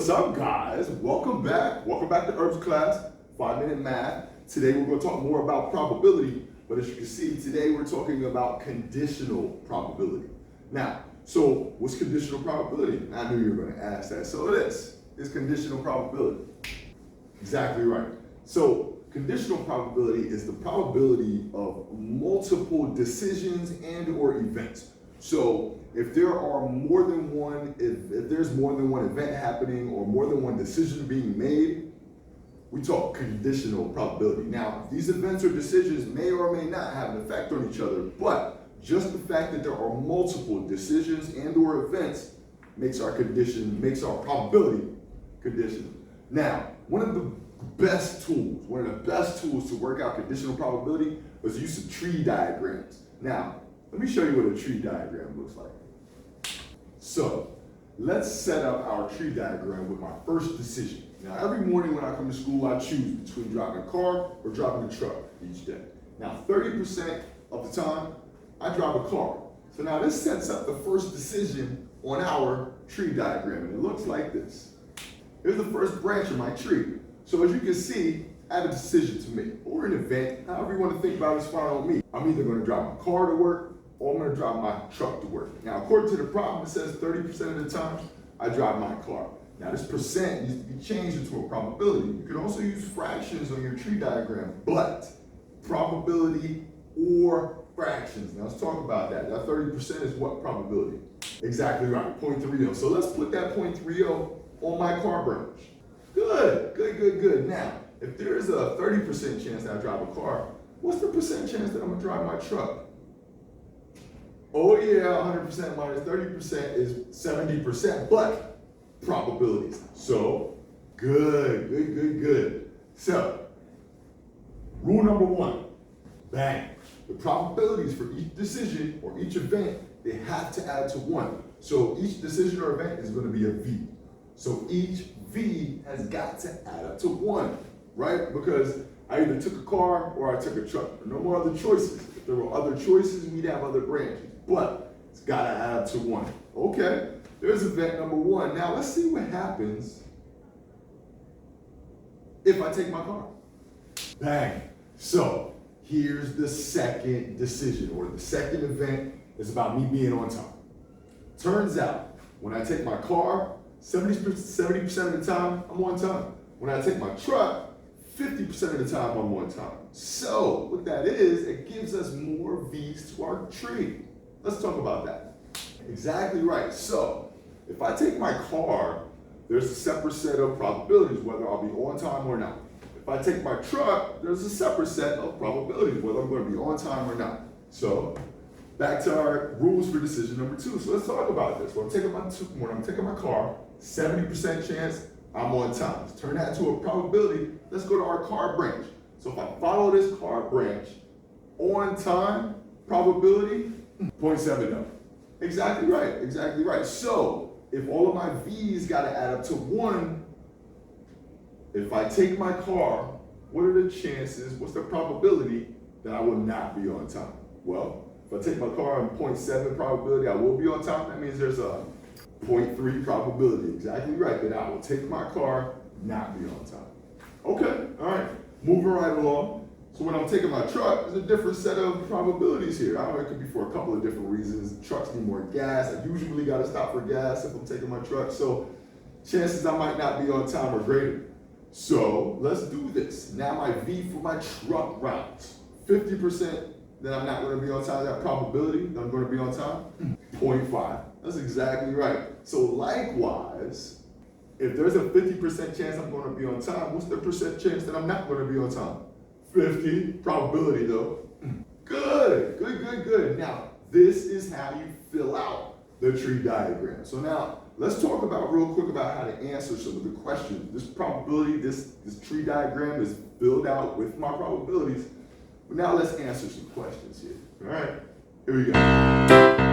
What's up, guys? Welcome back. Welcome back to erbsclass, 5-minute math. Today we're going to talk more about probability, but as you can see, today we're talking about conditional probability. Now, so what's conditional probability? I knew you were going to ask that. So this is conditional probability. Exactly right. So conditional probability is the probability of multiple decisions and or events. So if there are more than one, if there's more than one event happening or more than one decision being made, we talk conditional probability. Now, these events or decisions may or may not have an effect on each other, but just the fact that there are multiple decisions and or events makes our probability conditional. Now, one of the best tools to work out conditional probability is the use of tree diagrams. Now, let me show you what a tree diagram looks like. So, let's set up our tree diagram with my first decision. Now, every morning when I come to school, I choose between driving a car or driving a truck each day. Now, 30% of the time, I drive a car. So now this sets up the first decision on our tree diagram, and it looks like this. Here's the first branch of my tree. So as you can see, I have a decision to make, or an event, however you want to think about it is fine on me. I'm either going to drive my car to work, or I'm going to drive my truck to work. Now, according to the problem, it says 30% of the time, I drive my car. Now, this percent needs to be changed into a probability. You can also use fractions on your tree diagram, but probability or fractions. Now, let's talk about that. That 30% is what probability? Exactly right, 0.30. So let's put that 0.30 on my car branch. Good. Now, if there's a 30% chance that I drive a car, what's the percent chance that I'm gonna drive my truck? Oh yeah, 100% minus 30% is 70%, but probabilities. So, good. So, rule number one, bang. The probabilities for each decision or each event, they have to add to 1. So each decision or event is gonna be a V. So each V has got to add up to 1, right? Because I either took a car or I took a truck. No more other choices. If there were other choices, we'd have other branches. But it's gotta add up to 1. Okay, there's event number 1. Now let's see what happens if I take my car. Bang. So here's the second decision, or the second event is about me being on time. Turns out, when I take my car, 70% of the time, I'm on time. When I take my truck, 50% of the time, I'm on time. So, what that is, it gives us more V's to our tree. Let's talk about that. Exactly right. So, if I take my car, there's a separate set of probabilities whether I'll be on time or not. If I take my truck, there's a separate set of probabilities whether I'm going to be on time or not. So, back to our rules for decision number 2. So let's talk about this. When I'm taking my car, 70% chance I'm on time. Let's turn that to a probability. Let's go to our car branch. So if I follow this car branch, on time probability, 0.70. Exactly right. So if all of my V's got to add up to 1, if I take my car, what are the chances, what's the probability that I will not be on time? Well, if I take my car on 0.7 probability, I will be on time. That means there's a 0.3 probability. Exactly right, that I will take my car, not be on time. Okay, all right, moving right along. So when I'm taking my truck, there's a different set of probabilities here. I don't know, it could be for a couple of different reasons. Trucks need more gas. I usually got to stop for gas if I'm taking my truck. So chances I might not be on time are greater. So let's do this. Now my V for my truck route, 50% that I'm not going to be on time, that probability that I'm going to be on time, 0.5. That's exactly right. So likewise, if there's a 50% chance I'm going to be on time, what's the percent chance that I'm not going to be on time? 50, probability though. Good. Now, this is how you fill out the tree diagram. So now, let's talk about real quick about how to answer some of the questions. This probability, this tree diagram is filled out with my probabilities. But now let's answer some questions here. All right, here we go.